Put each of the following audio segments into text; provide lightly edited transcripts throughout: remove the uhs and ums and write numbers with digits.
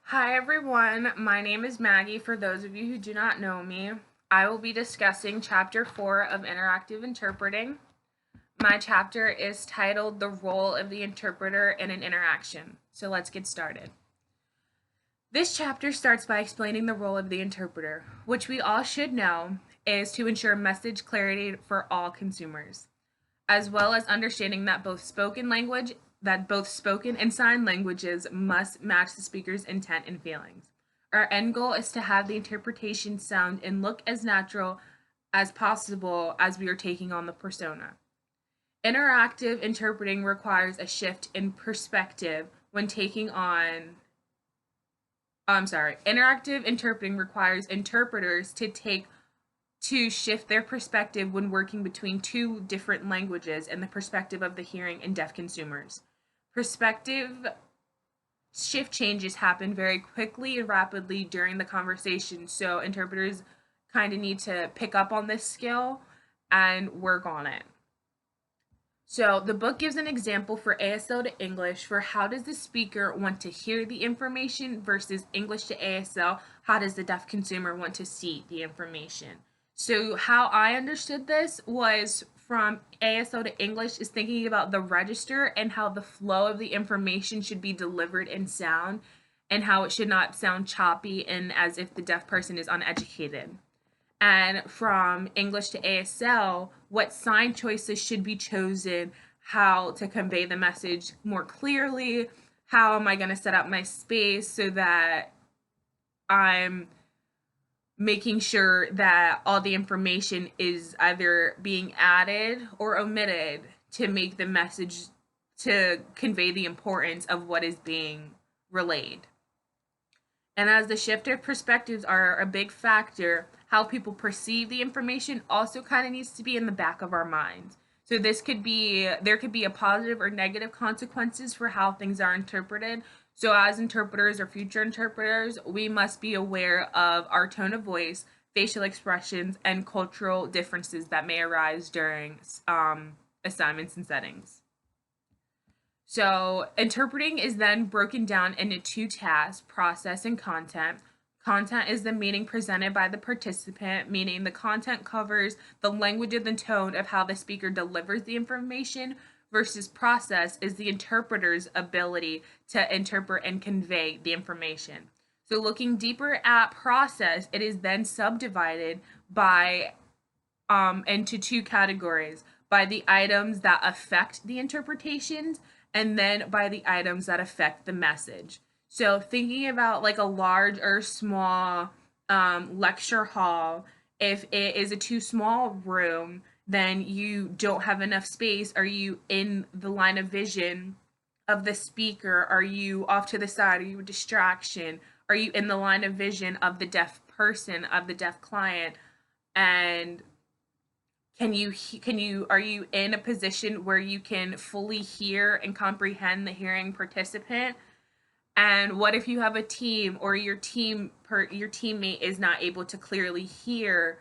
Hi everyone, my name is Maggie. For those of you who do not know me, I will be discussing Chapter 4 of Interactive Interpreting. My chapter is titled The Role of the Interpreter in an Interaction. So let's get started. This chapter starts by explaining the role of the interpreter, which we all should know is to ensure message clarity for all consumers, as well as understanding that both spoken and sign languages must match the speaker's intent and feelings. Our end goal is to have the interpretation sound and look as natural as possible as we are taking on the persona. Interactive interpreting requires a shift in perspective when taking on interactive interpreting requires interpreters to shift their perspective when working between two different languages and the perspective of the hearing and deaf consumers. Perspective shift changes happen very quickly and rapidly during the conversation, so interpreters kind of need to pick up on this skill and work on it. So the book gives an example for ASL to English for how does the speaker want to hear the information versus English to ASL, how does the deaf consumer want to see the information. So how I understood this was from ASL to English is thinking about the register and how the flow of the information should be delivered in sound and how it should not sound choppy and as if the deaf person is uneducated. And from English to ASL, what sign choices should be chosen, how to convey the message more clearly, how am I going to set up my space so that I'm making sure that all the information is either being added or omitted to make the message to convey the importance of what is being relayed. And as the shift of perspectives are a big factor, how people perceive the information also kind of needs to be in the back of our minds. So there could be a positive or negative consequences for how things are interpreted. So as interpreters or future interpreters, we must be aware of our tone of voice, facial expressions, and cultural differences that may arise during assignments and settings. So interpreting is then broken down into two tasks, process and content. Content is the meaning presented by the participant, meaning the content covers the language and the tone of how the speaker delivers the information, versus process is the interpreter's ability to interpret and convey the information. So looking deeper at process, it is then subdivided by into two categories, by the items that affect the interpretations and then by the items that affect the message. So thinking about like a large or small lecture hall, if it is a too small room, then you don't have enough space. Are you in the line of vision of the speaker? Are you off to the side? Are you a distraction? Are you in the line of vision of the deaf person, of the deaf client? And are you in a position where you can fully hear and comprehend the hearing participant? And what if you have a team or your teammate is not able to clearly hear?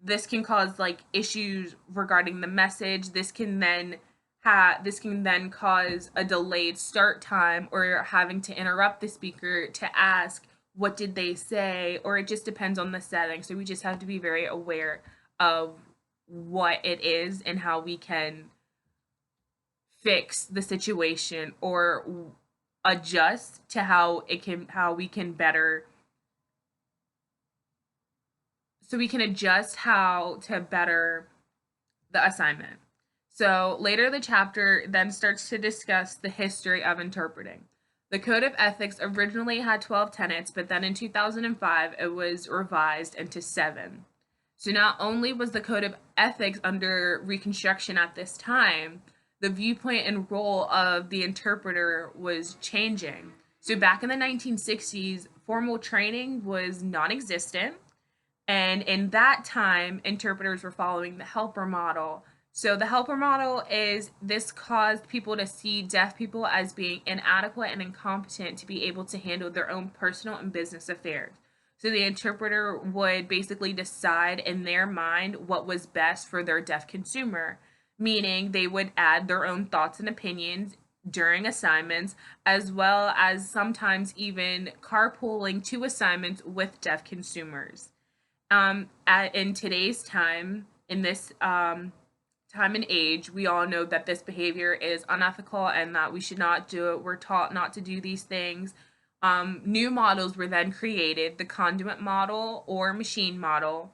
This can cause like issues regarding the message. This can then cause a delayed start time or having to interrupt the speaker to ask what did they say, or it just depends on the setting. So we just have to be very aware of what it is and how we can fix the situation or adjust to how we can better so we can adjust how to better the assignment. So later the chapter then starts to discuss the history of interpreting. The Code of Ethics originally had 12 tenets, but then in 2005 it was revised into 7. So not only was the Code of Ethics under reconstruction at this time, the viewpoint and role of the interpreter was changing. So back in the 1960s, formal training was non existent. And in that time, interpreters were following the helper model. So the helper model is this caused people to see deaf people as being inadequate and incompetent to be able to handle their own personal and business affairs. So the interpreter would basically decide in their mind what was best for their deaf consumer, meaning they would add their own thoughts and opinions during assignments, as well as sometimes even carpooling to assignments with deaf consumers. In today's time, in this time and age, we all know that this behavior is unethical and that we should not do it. We're taught not to do these things. New models were then created. The conduit model or machine model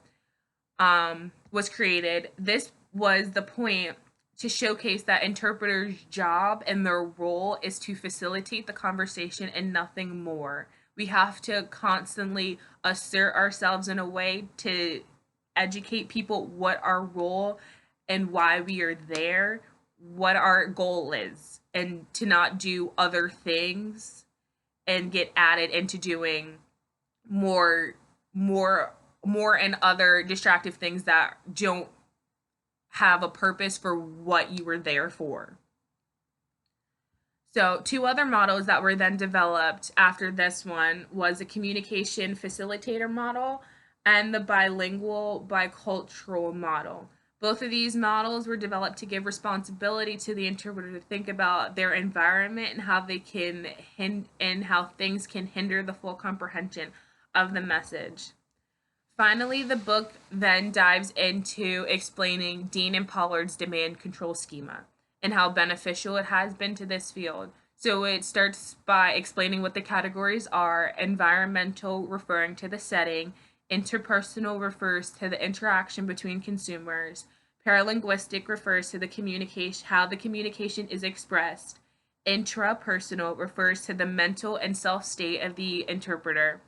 was created. This was the point to showcase that interpreters' job and their role is to facilitate the conversation and nothing more. We have to constantly assert ourselves in a way to educate people what our role and why we are there, what our goal is, and to not do other things and get added into doing more more more and other distractive things that don't have a purpose for what you were there for. So, two other models that were then developed after this one was a communication facilitator model and the bilingual bicultural model. Both of these models were developed to give responsibility to the interpreter to think about their environment and how they can and how things can hinder the full comprehension of the message. Finally, the book then dives into explaining Dean and Pollard's demand control schema and how beneficial it has been to this field. So it starts by explaining what the categories are: environmental, referring to the setting; interpersonal refers to the interaction between consumers; paralinguistic refers to the communication, how the communication is expressed; intrapersonal refers to the mental and self state of the interpreter.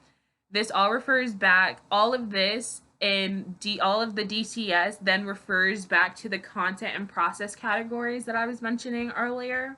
This all refers back, all of this in all of the DCS then refers back to the content and process categories that I was mentioning earlier.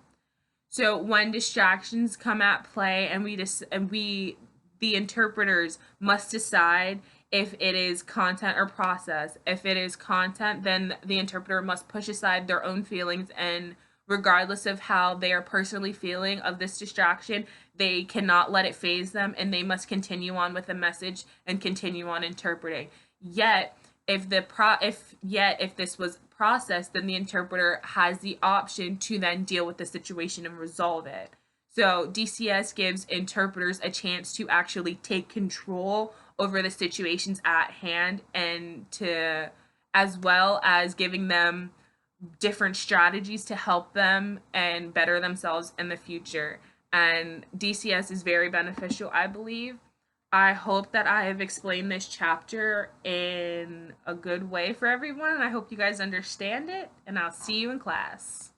So when distractions come at play and we the interpreters must decide if it is content or process. If it is content, then the interpreter must push aside their own feelings, and regardless of how they are personally feeling of this distraction, they cannot let it phase them and they must continue on with the message and continue on interpreting. Yet, if this was processed, then the interpreter has the option to then deal with the situation and resolve it. So DCS gives interpreters a chance to actually take control over the situations at hand, and to, as well as giving them different strategies to help them and better themselves in the future. And DCS is very beneficial, I believe. I hope that I have explained this chapter in a good way for everyone, and I hope you guys understand it, and I'll see you in class.